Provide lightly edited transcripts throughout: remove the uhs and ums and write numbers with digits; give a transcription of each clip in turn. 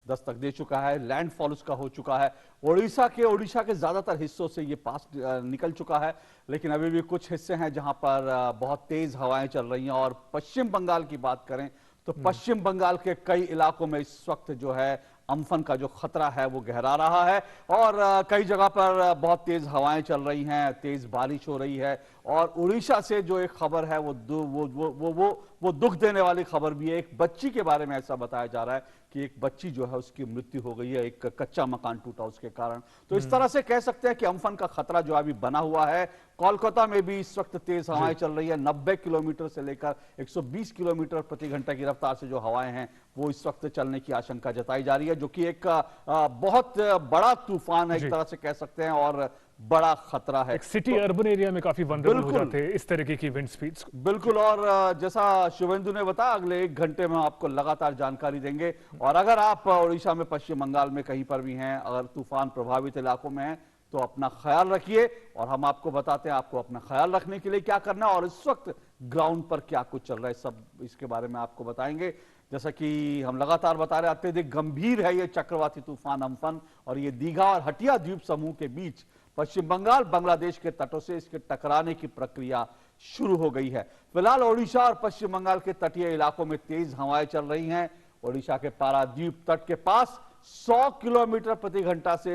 दस्तक दे चुका है, लैंडफॉल उसका हो चुका है। ओडिशा के ज्यादातर हिस्सों से ये पास निकल चुका है, लेकिन अभी भी कुछ हिस्से हैं जहां पर बहुत तेज हवाएं चल रही हैं। और पश्चिम बंगाल की बात करें तो पश्चिम बंगाल के कई इलाकों में इस वक्त जो है अम्फन का जो खतरा है वो गहरा रहा है। और कई जगह पर बहुत तेज हवाएं चल रही हैं, तेज बारिश हो रही है। और उड़ीसा से जो एक खबर है वो दुख देने वाली खबर भी है। एक बच्ची के बारे में ऐसा बताया जा रहा है कि एक बच्ची जो है उसकी मृत्यु हो गई है, एक कच्चा मकान टूटा उसके कारण। तो इस तरह से कह सकते हैं कि अम्फन का खतरा जो अभी बना हुआ है। कोलकाता में भी इस वक्त तेज हवाएं चल रही है, 90 किलोमीटर से लेकर 120 किलोमीटर प्रति घंटा की रफ्तार से जो हवाएं हैं वो इस वक्त चलने की आशंका जताई जा रही है, जो कि एक बहुत बड़ा तूफान है, एक तरह से कह सकते हैं, और बड़ा खतरा है। एक सिटी अर्बन एरिया में काफी वल्नरेबल हो जाते हैं इस तरीके की विंड स्पीड्स। बिल्कुल। और जैसा शुभेंदु ने बताया, अगले 1 घंटे में आपको लगातार जानकारी देंगे। और अगर आप उड़ीसा में, पश्चिम बंगाल में कहीं पर भी हैं, अगर तूफान प्रभावित इलाकों में हैं, तो अपना ख्याल रखिए। और हम आपको बताते हैं आपको अपना ख्याल रखने के लिए क्या करना है और इस वक्त ग्राउंड पर क्या कुछ चल रहा है, सब इसके बारे में आपको बताएंगे। जैसा कि हम लगातार बता रहे, अत्यधिक गंभीर है ये चक्रवाती तूफान अम्फन, और ये दीघा और हटिया द्वीप समूह के बीच पश्चिम बंगाल बांग्लादेश के तटों से इसके टकराने की प्रक्रिया शुरू हो गई है। फिलहाल ओडिशा और पश्चिम बंगाल के तटीय इलाकों में तेज हवाएं चल रही हैं। ओडिशा के पारादीप तट के पास 100 किलोमीटर प्रति घंटा से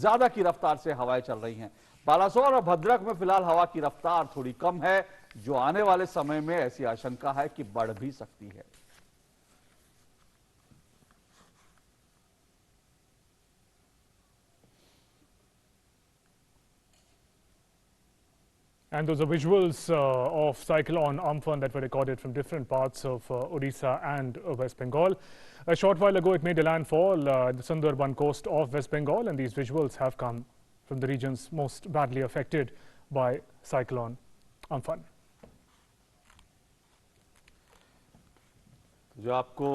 ज्यादा की रफ्तार से हवाएं चल रही हैं। बालासोर और भद्रक में फिलहाल हवा की रफ्तार थोड़ी कम है, जो आने वाले समय में ऐसी आशंका है कि बढ़ भी सकती है। And those are visuals of cyclone Amphan that were recorded from different parts of Odisha and West Bengal. A short while ago, it made a landfall at the Sundarban coast of West Bengal, and these visuals have come from the regions most badly affected by cyclone Amphan. जो आपको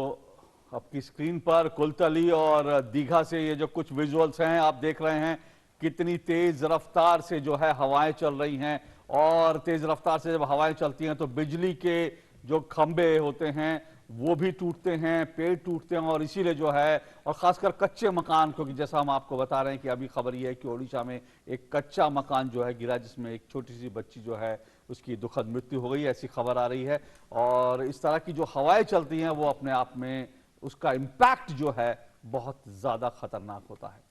आपकी screen पर कुलतली और दीघा से ये जो कुछ visuals हैं आप देख रहे हैं, कितनी तेज रफ्तार से जो है हवाएं चल रही हैं। और तेज रफ्तार से जब हवाएं चलती हैं तो बिजली के जो खंभे होते हैं वो भी टूटते हैं, पेड़ टूटते हैं। और इसीलिए जो है, और खासकर कच्चे मकान, क्योंकि जैसा हम आपको बता रहे हैं कि अभी खबर ये है कि ओडिशा में एक कच्चा मकान जो है गिरा, जिसमें एक छोटी सी बच्ची जो है उसकी दुखद मृत्यु हो गई, ऐसी खबर आ रही है। और इस तरह की जो हवाएं चलती हैं वो अपने आप में उसका इम्पैक्ट जो है बहुत ज्यादा खतरनाक होता है।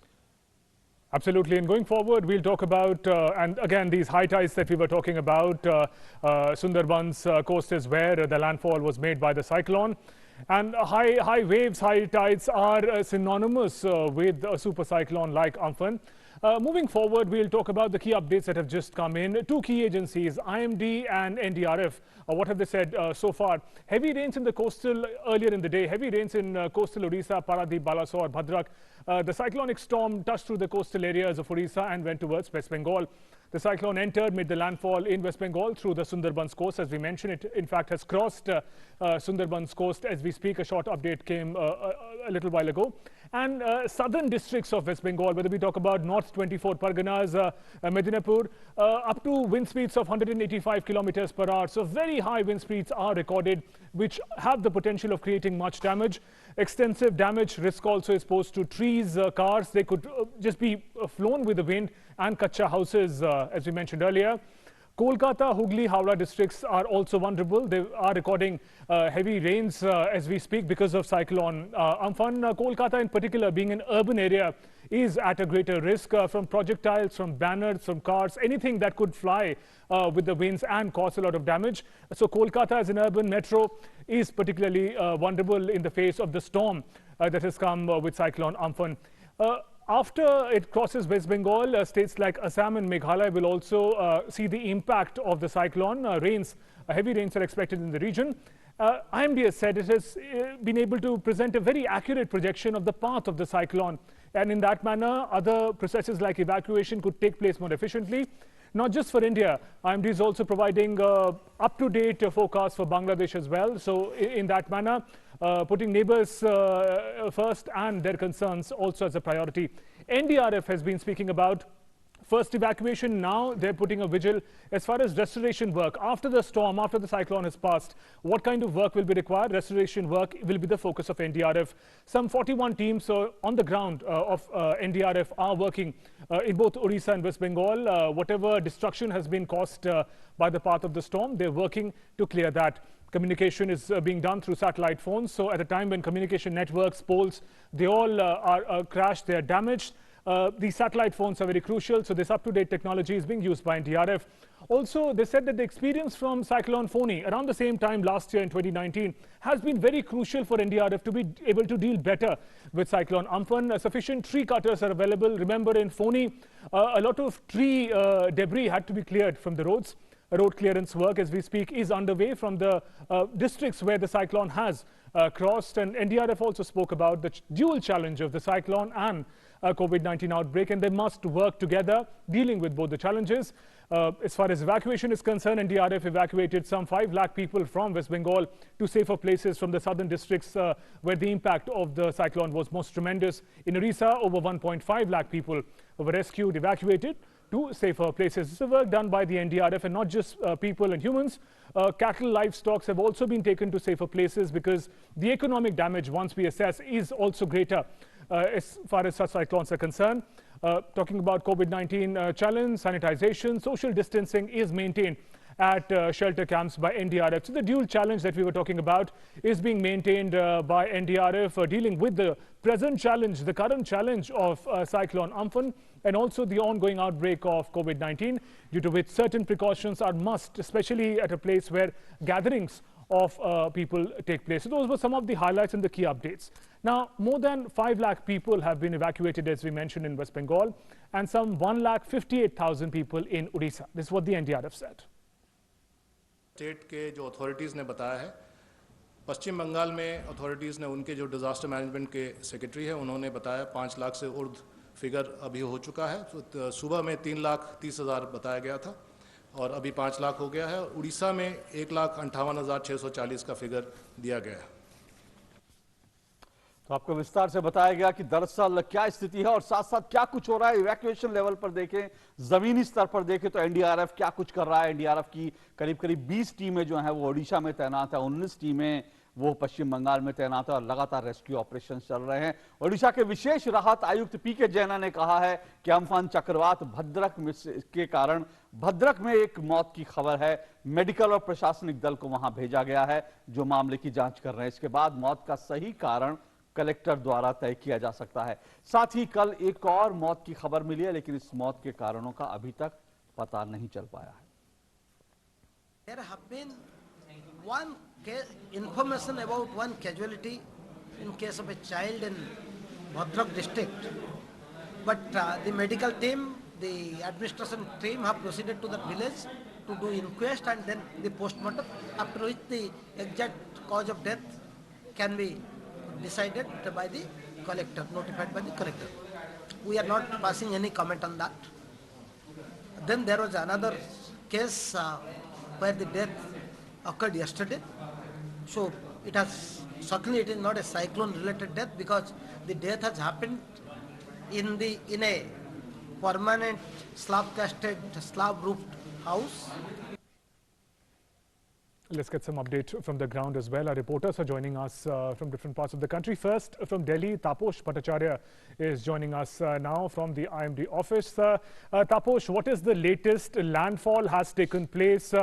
Absolutely. And going forward, we'll talk about, and again, these high tides that we were talking about, Sundarban's coast is where the landfall was made by the cyclone. And high waves, high tides are synonymous with a super cyclone like Amphan. Moving forward, we'll talk about the key updates that have just come in. Two key agencies, IMD and NDRF, what have they said so far? Heavy rains in the coastal earlier in the day, heavy rains in coastal Odisha, Paradip, Balasore, Bhadrak. The cyclonic storm touched through the coastal areas of Odisha and went towards West Bengal. The cyclone entered, made the landfall in West Bengal through the Sundarban's coast. As we mentioned, it in fact has crossed Sundarban's coast as we speak. A short update came a little while ago. And southern districts of West Bengal, whether we talk about North 24 Parganas, Medinipur, up to wind speeds of 185 kilometers per hour. So very high wind speeds are recorded, which have the potential of creating much damage. Extensive damage risk also is posed to trees, cars. They could just be flown with the wind, and kacha houses, as we mentioned earlier. Kolkata, Hooghly, Howrah districts are also vulnerable. They are recording heavy rains as we speak because of cyclone Amphan. Kolkata in particular, being an urban area, is at a greater risk from projectiles, from banners, from cars, anything that could fly with the winds and cause a lot of damage. So Kolkata as an urban metro is particularly vulnerable in the face of the storm that has come with cyclone Amphan. After it crosses West Bengal, states like Assam and Meghalaya will also see the impact of the cyclone. Heavy rains are expected in the region. IMD has said it has been able to present a very accurate projection of the path of the cyclone. And in that manner, other processes like evacuation could take place more efficiently. Not just for India, IMD is also providing up-to-date forecast for Bangladesh as well. So in that manner, putting neighbors first and their concerns also as a priority. NDRF has been speaking about first evacuation. Now they're putting a vigil as far as restoration work. After the storm, after the cyclone has passed, what kind of work will be required? Restoration work will be the focus of NDRF. Some 41 teams on the ground of NDRF are working in both Odisha and West Bengal. Whatever destruction has been caused by the path of the storm, they're working to clear that. Communication is being done through satellite phones. So at a time when communication networks, poles, they all are crashed, they are damaged. These satellite phones are very crucial. So this up-to-date technology is being used by NDRF. Also, they said that the experience from Cyclone Phony around the same time last year in 2019 has been very crucial for NDRF to be able to deal better with Cyclone Amphan. Sufficient tree cutters are available. Remember, in Phony, a lot of tree debris had to be cleared from the roads. Road clearance work, as we speak, is underway from the districts where the cyclone has crossed. And NDRF also spoke about the dual challenge of the cyclone and COVID-19 outbreak, and they must work together dealing with both the challenges. As far as evacuation is concerned, NDRF evacuated some 5 lakh people from West Bengal to safer places from the southern districts where the impact of the cyclone was most tremendous. In Odisha, over 1.5 lakh people were rescued, evacuated to safer places. This is work done by the NDRF, and not just people and humans. Cattle, livestock have also been taken to safer places because the economic damage, once we assess, is also greater as far as such cyclones are concerned. Talking about COVID-19 challenge, sanitization, social distancing is maintained at shelter camps by NDRF. So the dual challenge that we were talking about is being maintained by NDRF, dealing with the present challenge, the current challenge of Cyclone Amphan, and also the ongoing outbreak of COVID-19, due to which certain precautions are must, especially at a place where gatherings of people take place. So those were some of the highlights and the key updates. Now, more than 5 lakh people have been evacuated, as we mentioned, in West Bengal, and some 1,58,000 people in Odisha. This is what the NDRF said. State के जो authorities ने बताया है, पश्चिम बंगाल में authorities ने उनके जो disaster management के सेक्रेटरी है, उन्होंने बताया 5 लाख से उर्ध फिगर अभी हो चुका है। तो सुबह में 3,30,000 बताया गया था और अभी 5 लाख हो गया है। उड़ीसा में 1,58,640 का फिगर दिया गया है। तो आपको विस्तार से बताया गया कि दरअसल क्या स्थिति है और साथ साथ क्या कुछ हो रहा है। इवैक्यूएशन लेवल पर देखें, जमीनी स्तर पर देखें तो एनडीआरएफ क्या कुछ कर रहा है। एनडीआरएफ की करीब 20 टीमें जो हैं वो ओडिशा में तैनात है, 19 टीमें वो पश्चिम बंगाल में तैनात है और लगातार रेस्क्यू ऑपरेशन चल रहे हैं। ओडिशा के विशेष राहत आयुक्त पीके जैना ने कहा है कि अम्फान चक्रवात भद्रक के कारण भद्रक में एक मौत की खबर है। मेडिकल और प्रशासनिक दल को वहां भेजा गया है जो मामले की जांच कर रहे हैं। इसके बाद मौत का सही कारण कलेक्टर द्वारा तय किया जा सकता है। साथ ही कल एक और मौत की खबर मिली है, लेकिन इस मौत के कारणों का अभी तक पता नहीं चल पाया है। There have been one information about one casualty in case of a child in Bhadrak district, but the medical team, the administration team have proceeded to the village to do inquest and then the postmortem, after which the exact cause of death can be decided by the collector, notified by the collector. We are not passing any comment on that. Then there was another case where the death occurred yesterday. So it has, certainly it is not a cyclone related death because the death has happened in a permanent slab casted, slab roofed house. Let's get some update from the ground as well. Our reporters are joining us from different parts of the country. First, from Delhi, Taposh Bhattacharya is joining us now from the IMD office. Taposh, what is the latest? Landfall has taken place.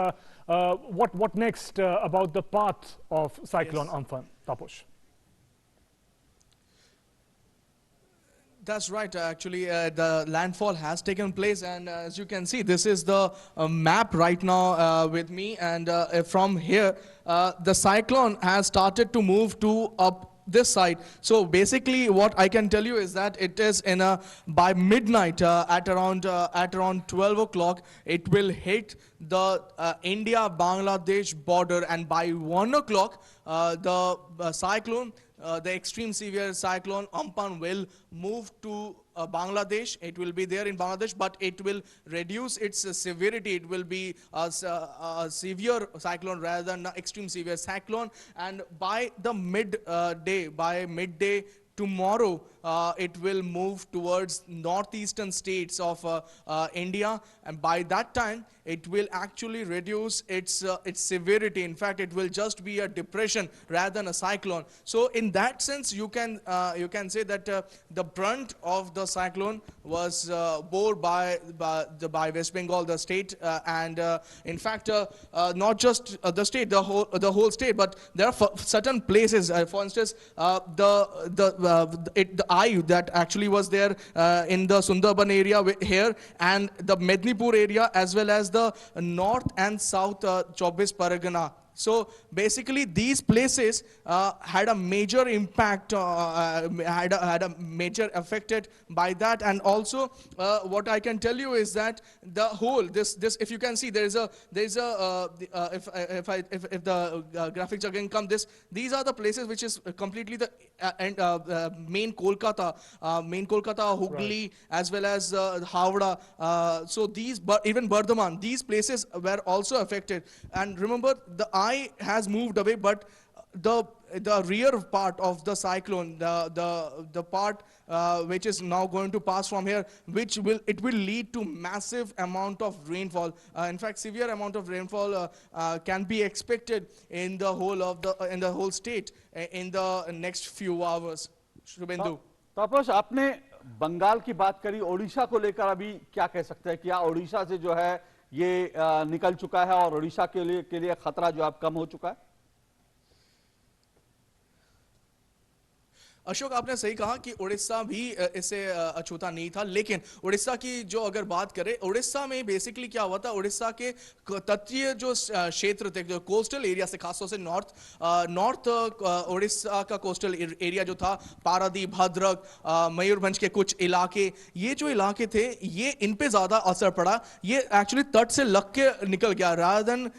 What next about the path of Cyclone Amphan? Taposh. That's right. Actually, the landfall has taken place, and as you can see, this is the map right now with me. And from here, the cyclone has started to move to up this side. So basically, what I can tell you is that it is in by midnight, at around 12 o'clock, it will hit the India-Bangladesh border, and by 1 o'clock, the cyclone. The extreme severe cyclone Amphan will move to Bangladesh. It will be there in Bangladesh, but it will reduce its severity. It will be a severe cyclone rather than an extreme severe cyclone. And by the midday tomorrow, it will move towards northeastern states of India, and by that time it will actually reduce its severity. In fact, it will just be a depression rather than a cyclone. So in that sense, you can say that the brunt of the cyclone was bore by West Bengal, the state, and in fact, not just the state, the whole state, but there are certain places. For instance, the eye that actually was there in the Sundarban area here, and the Mednipur area, as well as the north and south Chobis Paragana. So basically, these places had a major impact, had a major affected by that. And also, what I can tell you is that the whole this if you can see, if the graphics again come, these are the places which is completely the main Kolkata, Hooghly, right, as well as Howrah. So these, even Bardhaman, these places were also affected. And remember, the eye has moved away, but the rear part of the cyclone, the part which is now going to pass from here, it will lead to massive amount of rainfall. In fact, severe amount of rainfall can be expected in the whole state in the next few hours. Shubhendu. तापस, आपने बंगाल की बात करी, ओडिशा को लेकर अभी क्या कह सकते हैं? क्या ओडिशा से जो है ये निकल चुका है और ओडिशा के लिए खतरा जो अब कम हो चुका है? अशोक, आपने सही कहा कि उड़ीसा भी इससे अछूता नहीं था, लेकिन उड़ीसा की जो अगर बात करें, उड़ीसा में बेसिकली क्या हुआ था, उड़ीसा के तटीय जो क्षेत्र थे, जो कोस्टल एरिया से, खासतौर से नॉर्थ उड़ीसा का कोस्टल एरिया जो था, पारादीप, भद्रक, मयूरभंज के कुछ इलाके, ये जो इलाके थे, ये इन पे ज्यादा असर पड़ा। ये एक्चुअली तट से लग के निकल गया, रादर देन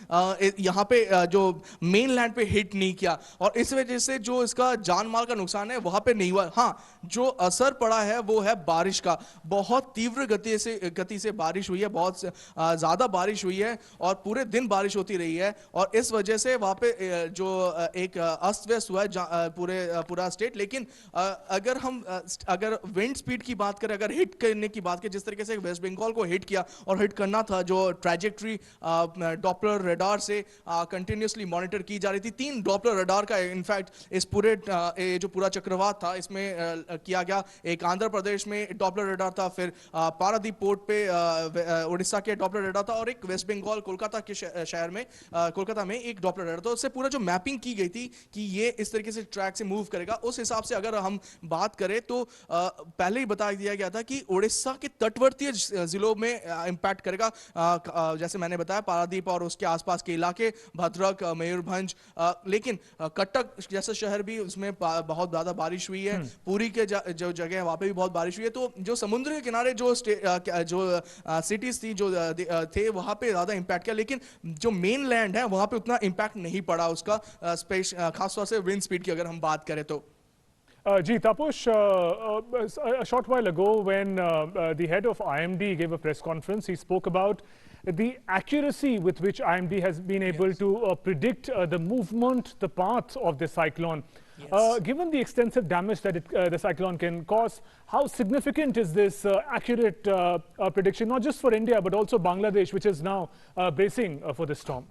यहाँ पे जो मेन लैंड पे हिट नहीं किया, और इस वजह से जो इसका जान माल का नुकसान है वहां पे नहीं हुआ। हाँ, जो असर पड़ा है वो है बारिश का। बहुत तीव्र गति से बारिश हुई है, बहुत ज्यादा बारिश हुई है, और पूरे दिन बारिश होती रही है, और इस वजह से वहां पे जो एक अस्त व्यस्त हुआ है पूरा स्टेट। लेकिन अगर विंड स्पीड की बात करें, अगर हिट करने की बात करें, जिस तरीके से वेस्ट बंगाल को हिट किया और हिट करना था, जो ट्रैजेक्टरी डॉपलर रडार से कंटिन्यूसली मॉनिटर की जा रही थी, 3 डॉपलर रडार का इनफैक्ट इस पूरे जो पूरा चक्रवात था इसमें किया गया। एक आंध्र प्रदेश में डॉपलर रडार था, फिर पारादीप पोर्ट पे उड़ीसा के डॉपलर रडार था, और एक वेस्ट बंगाल कोलकाता के शहर में, कोलकाता में एक डॉपलर रडार था। उससे पूरा जो मैपिंग की गई थी कि ये इस तरीके से ट्रैक से मूव करेगा, उस हिसाब से अगर हम बात करें तो पहले ही बता दिया गया था कि उड़ीसा के तटवर्तीय जिलों में इंपैक्ट करेगा। जैसे मैंने बताया, पारादीप और उसके आसपास के इलाके, भद्रक, मयूरभंज, लेकिन कटक जैसा शहर भी, उसमें बहुत ज्यादा बारिश हुई है। पूरी के जो जगह है वहां पे भी बहुत बारिश हुई है। तो जो समुद्र के किनारे जो सिटीज थी, जो थे, वहां पे ज्यादा इंपैक्ट किया, लेकिन जो मेन लैंड है वहां पे उतना इंपैक्ट नहीं पड़ा उसका, खासतौर से विंड स्पीड की अगर हम बात करें तो। Ji, Tapush, a short while ago when the head of IMD gave a press conference, he spoke about the accuracy with which IMD has been able to predict the movement, the path of the cyclone. Yes. Given the extensive damage that the cyclone can cause, how significant is this accurate prediction, not just for India, but also Bangladesh, which is now bracing for the storm?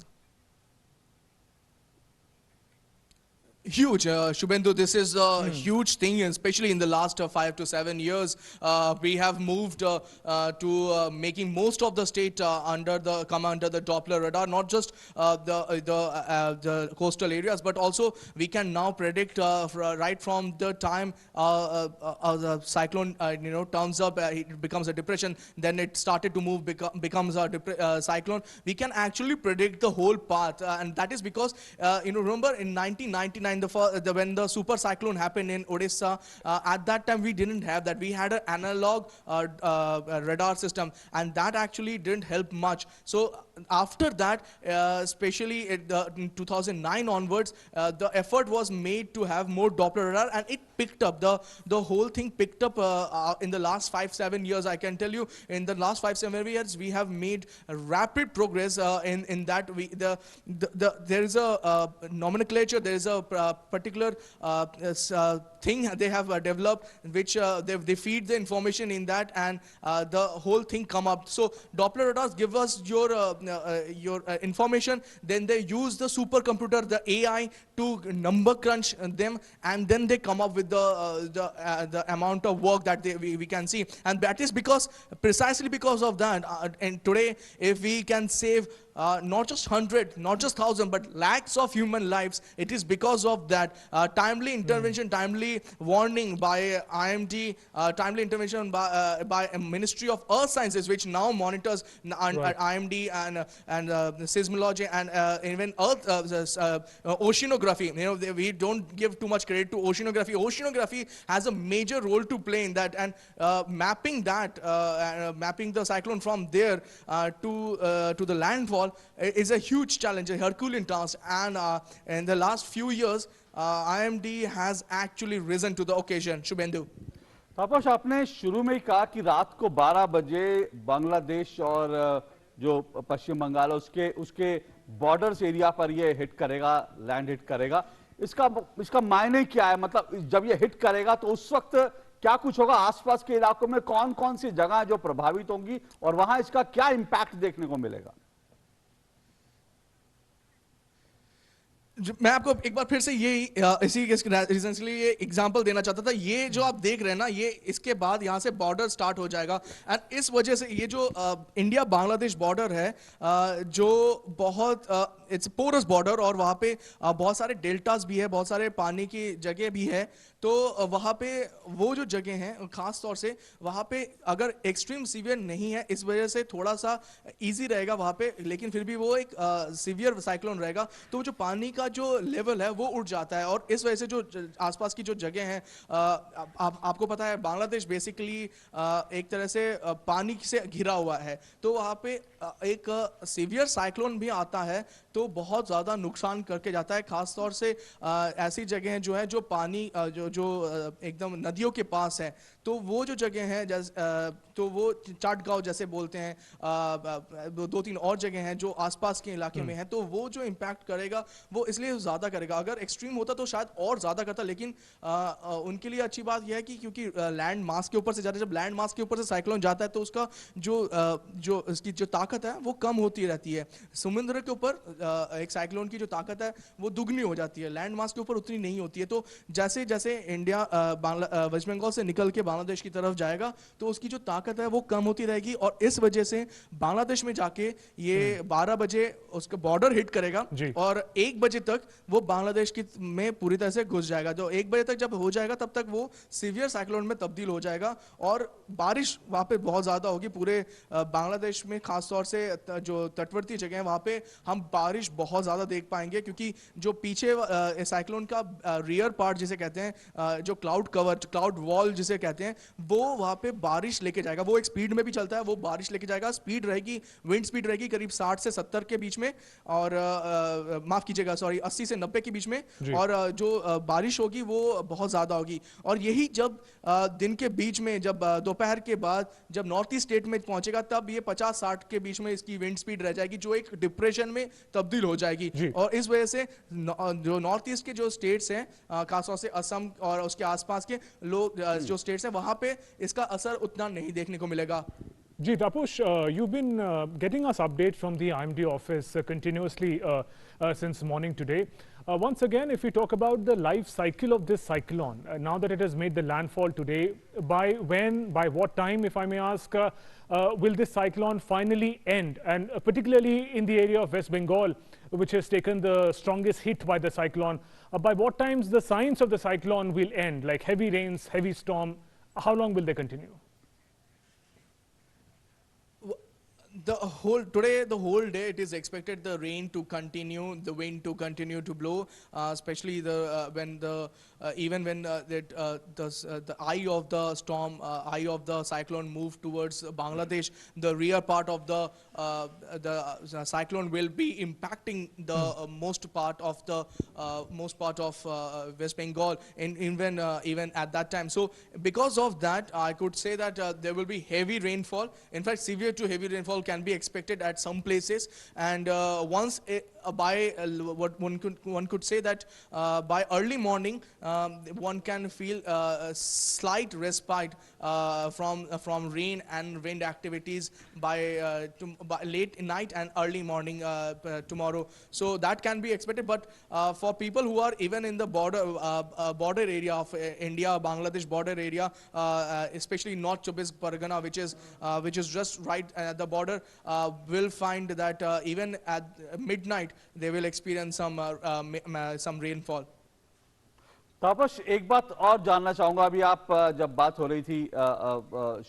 Huge, Shubhendu. This is a huge thing, especially in the last 5 to 7 years. We have moved to making most of the state come under the Doppler radar, not just the coastal areas, but also we can now predict right from the time the cyclone turns up, it becomes a depression, then it started to move, becomes a cyclone. We can actually predict the whole path, and that is because remember in 1999. When the super cyclone happened in Odisha, at that time we didn't have that. We had an analog radar system, and that actually didn't help much. So after that, especially in 2009 onwards, the effort was made to have more Doppler radar, and it picked up. The whole thing picked up in the last 5-7 years. I can tell you, in the last 5-7 years, we have made rapid progress in that. There is a nomenclature, there is a particular thing they have developed, which they feed the information in that, and the whole thing come up. So Doppler radars give us your information, then they use the supercomputer, the AI, to number crunch them, and then they come up with the amount of work that we can see. And that is precisely because of that, and today if we can save not just 100, not just 1,000, but lakhs of human lives, it is because of that timely intervention, timely warning by IMD, timely intervention by a Ministry of Earth Sciences, which now monitors IMD and seismology and even Earth oceanography. You know, we don't give too much credit to oceanography. Oceanography has a major role to play in that, and mapping the cyclone from there to the landfall is a huge challenge, a Herculean task, and in the last few years, IMD has actually risen to the occasion. Shubhendu. तापस, आपने शुरू में ही कहा कि रात को 12 बजे बांग्लादेश और जो पश्चिम बंगाल है उसके बॉर्डर्स एरिया पर ये हिट करेगा, लैंड हिट करेगा। इसका मायने क्या है? मतलब जब ये हिट करेगा तो उस वक्त क्या कुछ होगा? आसपास के इलाकों में कौन कौन सी जगह जो प्रभावित होंगी और वहां इसका क्या इंपैक्ट देखने को मिलेगा? मैं आपको एक बार फिर से इसी रीजन के लिए एग्जांपल देना चाहता था। ये जो आप देख रहे हैं ना, ये इसके बाद यहाँ से बॉर्डर स्टार्ट हो जाएगा, एंड इस वजह से ये जो इंडिया बांग्लादेश बॉर्डर है, जो बहुत इट्स पोरस बॉर्डर, और वहाँ पे बहुत सारे डेल्टास भी है, बहुत सारे पानी की जगह भी है। तो वहाँ पे वो जो जगह हैं, खास तौर से वहाँ पे अगर एक्सट्रीम सीवियर नहीं है, इस वजह से थोड़ा सा इजी रहेगा वहाँ पे, लेकिन फिर भी वो एक सीवियर साइक्लोन रहेगा, तो जो पानी का जो लेवल है वो उठ जाता है। और इस वजह से जो आसपास की जो जगह हैं, आपको पता है बांग्लादेश बेसिकली एक तरह से पानी से घिरा हुआ है, तो वहाँ पे एक सीवियर साइक्लोन भी आता है तो बहुत ज़्यादा नुकसान करके जाता है। खास तौर से ऐसी जगह जो है जो पानी जो एकदम नदियों के पास है, तो वो जो जगह है तो वो चाटगांव जैसे बोलते हैं, 2-3 और जगह हैं जो आसपास के इलाके में हैं, तो वो जो इम्पैक्ट करेगा वो इसलिए ज़्यादा करेगा। अगर एक्सट्रीम होता तो शायद और ज़्यादा करता, लेकिन उनके लिए अच्छी बात यह है कि क्योंकि लैंड मास के ऊपर से जाता है, जब लैंड मास के ऊपर से साइक्लोन जाता है तो उसका जो उसकी जो ताकत है वो कम होती रहती है। समुद्र के ऊपर एक साइक्लोन की जो ताकत है वो दुगनी हो जाती है, लैंड मास के ऊपर उतनी नहीं होती है। तो जैसे जैसे इंडिया वेस्ट बंगाल से निकल के बांग्लादेश की तरफ जाएगा तो उसकी जो ताकत है वो कम होती रहेगी, और इस वजह से बांग्लादेश में जाके ये 12 बजे उसका बॉर्डर हिट करेगा और 1 बजे तक वो बांग्लादेश की में पूरी तरह से घुस जाएगा। तो 1 बजे तक जब हो जाएगा तब तक वो सीवियर साइक्लोन में तब्दील हो जाएगा, और बारिश वहां पे बहुत ज्यादा होगी पूरे बांग्लादेश में। खासतौर से जो तटवर्ती जगह है वहां पे हम बारिश बहुत ज्यादा देख पाएंगे, क्योंकि जो पीछे साइक्लोन का रियर पार्ट जिसे कहते हैं, जो क्लाउड कवर, क्लाउड वॉल जिसे कहते हैं, वो वहां पे बारिश लेके जाएगा। वो एक स्पीड में भी चलता है, वो बारिश लेके जाएगा। स्पीड रहेगी, विंड स्पीड रहेगी करीब 60 से 70 के बीच में, और माफ कीजिएगा सॉरी 80 से 90 के बीच में, और जो बारिश होगी वो बहुत ज्यादा होगी। और यही जब दिन के बीच में, जब दोपहर के बाद जब नॉर्थ ईस्ट स्टेट में पहुंचेगा, तब ये 50-60 के बीच में इसकी विंड स्पीड रह जाएगी, जो एक डिप्रेशन में तब्दील हो जाएगी। और इस वजह से जो नॉर्थ ईस्ट के जो स्टेट्स हैं, खासतौर से असम और उसके आसपास के लोग जो स्टेट्स हैं, वहां पे इसका असर उतना नहीं देखने को मिलेगा। Ji, Tapush, you've been getting us updates from the IMD office continuously since morning today. Once again, if we talk about the life cycle of this cyclone, now that it has made the landfall today, by when, by what time, if I may ask, will this cyclone finally end? And particularly in the area of West Bengal, which has taken the strongest hit by the cyclone, by what times the signs of the cyclone will end, like heavy rains, heavy storm, how long will they continue? The whole day it is expected the rain to continue, the wind to continue to blow, especially even when the eye of the storm, eye of the cyclone move towards Bangladesh, the rear part of the cyclone will be impacting the most part of West Bengal, even at that time. So because of that, I could say that there will be heavy rainfall. In fact, severe to heavy rainfall can be expected at some places. And once what one could say that by early morning one can feel a slight respite from rain and wind activities by late night and early morning tomorrow. So that can be expected. But for people who are even in the border area of India, Bangladesh border area, especially North 24 Pargana, which is just right at the border, will find that even at midnight they will experience some rainfall. तापस, एक बात और जानना चाहूंगा। अभी आप जब बात हो रही थी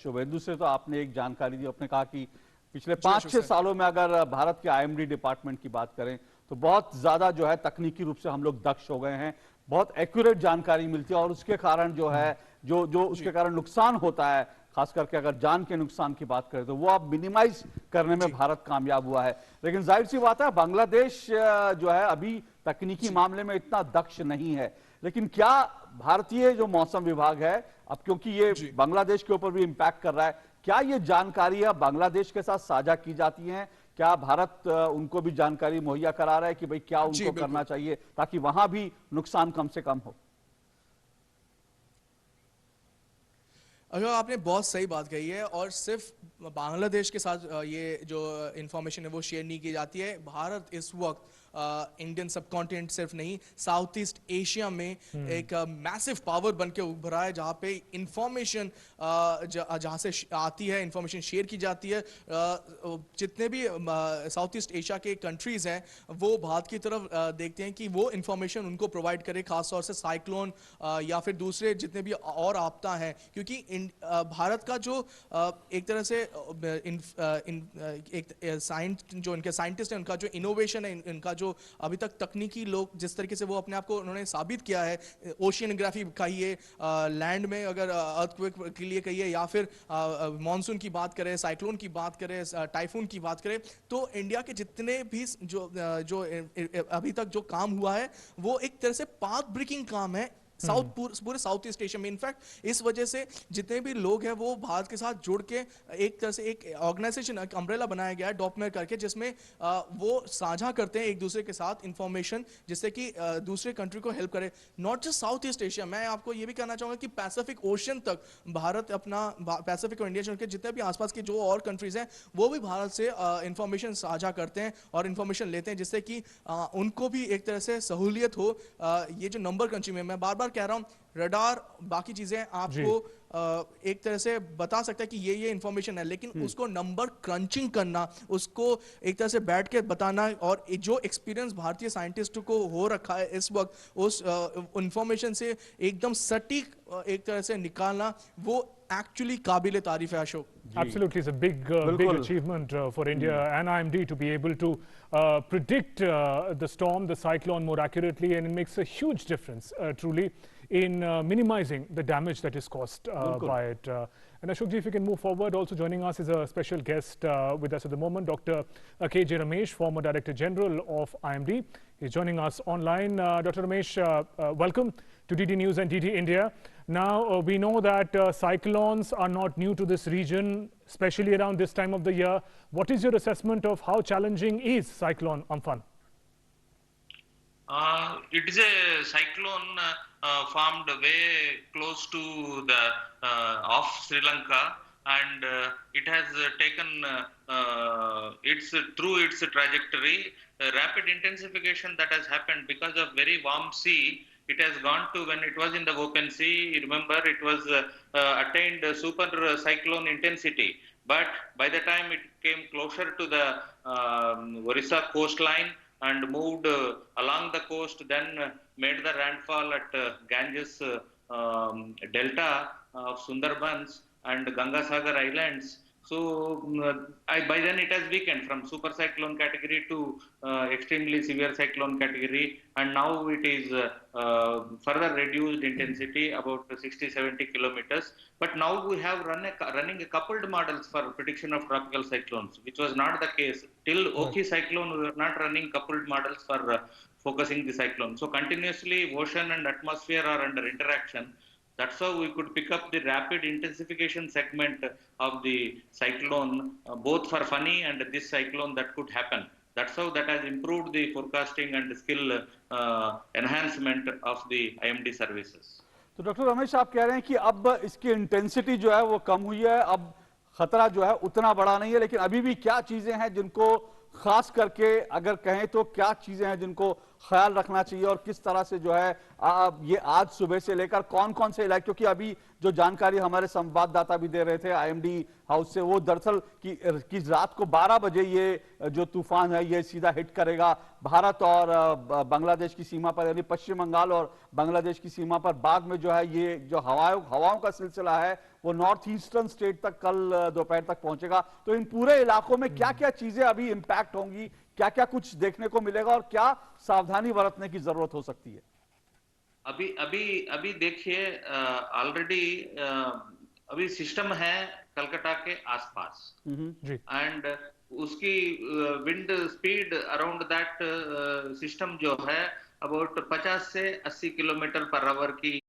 शुभेंदु से, तो आपने एक जानकारी दी। आपने कहा कि पिछले 5-6 सालों में अगर भारत के आईएमडी डिपार्टमेंट की बात करें तो बहुत ज्यादा जो है तकनीकी रूप से हम लोग दक्ष हो गए हैं, बहुत एक्यूरेट जानकारी मिलती है, और उसके कारण जो है जो उसके कारण नुकसान होता है, खास करके अगर जान के नुकसान की बात करें, तो वो अब मिनिमाइज करने में भारत कामयाब हुआ है। लेकिन जाहिर सी बात है, बांग्लादेश जो है अभी तकनीकी मामले में इतना दक्ष नहीं है। लेकिन क्या भारतीय जो मौसम विभाग है, अब क्योंकि ये बांग्लादेश के ऊपर भी इंपैक्ट कर रहा है, क्या ये जानकारी बांग्लादेश के साथ साझा की जाती है? क्या भारत उनको भी जानकारी मुहैया करा रहा है कि भाई क्या उनको करना चाहिए ताकि वहां भी नुकसान कम से कम हो? अगर आपने बहुत सही बात कही है, और सिर्फ बांग्लादेश के साथ ये जो इंफॉर्मेशन है वो शेयर नहीं की जाती है। भारत इस वक्त इंडियन सब कॉन्टिनेंट सिर्फ नहीं, साउथ ईस्ट एशिया में एक मैसिव पावर बन के उभरा है, जहाँ पे इंफॉर्मेशन जहाँ से आती है, इंफॉर्मेशन शेयर की जाती है। जितने भी साउथ ईस्ट एशिया के कंट्रीज हैं वो भारत की तरफ देखते हैं कि वो इंफॉर्मेशन उनको प्रोवाइड करे, खासतौर से साइक्लोन या फिर दूसरे जितने भी और आपदा हैं। क्योंकि भारत का जो एक तरह से जो इनके साइंटिस्ट हैं, उनका जो इनोवेशन है, इनका जो अभी तक तकनीकी लोग जिस तरीके से वो अपने आप को उन्होंने साबित किया है, ओशियनोग्राफी कहिए, लैंड में अगर अर्थक्वेक के लिए कहिए, या फिर मॉनसून की बात करें, साइक्लोन की बात करें, टाइफून की बात करें, तो इंडिया के जितने भी जो अभी तक जो काम हुआ है वो एक तरह से पाथ ब्रेकिंग काम है पूरे साउथ ईस्ट एशिया में। इनफैक्ट इस वजह से जितने भी लोग हैं वो भारत के साथ जुड़ के एक तरह से एक ऑर्गेनाइजेशन, एक अम्ब्रेला बनाया गया है डॉपमेर करके, जिसमें वो साझा करते हैं एक दूसरे के साथ इंफॉर्मेशन, जिससे कि दूसरे कंट्री को हेल्प करे। Not just south east Asia, मैं आपको ये भी कहना चाहूंगा कि पैसिफिक ओशन तक भारत अपना, पैसिफिक और इंडिया के जितने भी आसपास के जो और कंट्रीज हैं वो भी भारत से इंफॉर्मेशन साझा करते हैं और इंफॉर्मेशन लेते हैं, जिससे कि उनको भी एक तरह से सहूलियत हो। ये जो नंबर क्रंचिंग में मैं बार बार कह रहा हूं, रडार बाकी चीजें आपको एक तरह से बता सकता है कि ये इंफॉर्मेशन है, लेकिन उसको नंबर क्रंचिंग करना, उसको एक तरह से बैठ के बताना, और जो एक्सपीरियंस भारतीय साइंटिस्ट को हो रखा है इस वक्त, उस इंफॉर्मेशन से एकदम सटीक एक तरह से निकालना, वो actually काबिल तारीफ है Ashok. Absolutely, it's a big achievement for India and IMD to be able to predict the storm, the cyclone more accurately, and it makes a huge difference, truly, in minimizing the damage that is caused by it. And Ashok ji, if you can move forward, also joining us is a special guest with us at the moment, Dr. K.J. Ramesh, former Director General of IMD. He's joining us online. Dr. Ramesh, welcome to DD News and DD India. Now, we know that cyclones are not new to this region, especially around this time of the year. What is your assessment of how challenging is Cyclone Amphan? It is a cyclone formed way close to the off Sri Lanka, and it has taken through its trajectory, rapid intensification that has happened because of very warm sea. It has gone to, when it was in the open sea, remember, it was attained super cyclone intensity. But by the time it came closer to the Orissa coastline and moved along the coast, then made the landfall at Ganges delta of Sundarbans and Gangasagar Islands. So by then it has weakened from super cyclone category to extremely severe cyclone category, and now it is further reduced intensity, about 60-70 kilometers. But now we have running a coupled models for prediction of tropical cyclones, which was not the case till Oki cyclone. We were not running coupled models for focusing the cyclone. So continuously ocean and atmosphere are under interaction. That's how we could pick up the rapid intensification segment of the cyclone, both for Fani and this cyclone that could happen. That's how that has improved the forecasting and skill enhancement of the IMD services. तो doctor Ramesh आप कह रहे हैं कि अब इसकी intensity जो है वो कम हुई है, अब खतरा जो है उतना बड़ा नहीं है, लेकिन अभी भी क्या चीजें हैं जिनको खास करके अगर कहें तो क्या चीजें हैं जिनको ख्याल रखना चाहिए और किस तरह से जो है ये आज सुबह से लेकर कौन कौन से इलाके, क्योंकि अभी जो जानकारी हमारे संवाददाता भी दे रहे थे आईएमडी हाउस से, वो दरअसल कि रात को 12 बजे ये जो तूफान है ये सीधा हिट करेगा भारत और बांग्लादेश की सीमा पर, यानी पश्चिम बंगाल और बांग्लादेश की सीमा पर। बाद में जो है ये जो हवाओं का सिलसिला है वो नॉर्थ ईस्टर्न स्टेट तक कल दोपहर तक पहुंचेगा। तो इन पूरे इलाकों में क्या क्या चीजें अभी इंपैक्ट होंगी, क्या क्या कुछ देखने को मिलेगा और क्या सावधानी बरतने की जरूरत हो सकती है? अभी अभी अभी देखिए, ऑलरेडी अभी सिस्टम है कलकत्ता के आसपास एंड उसकी wind speed around that system जो है अबाउट 50 से 80 किलोमीटर पर आवर की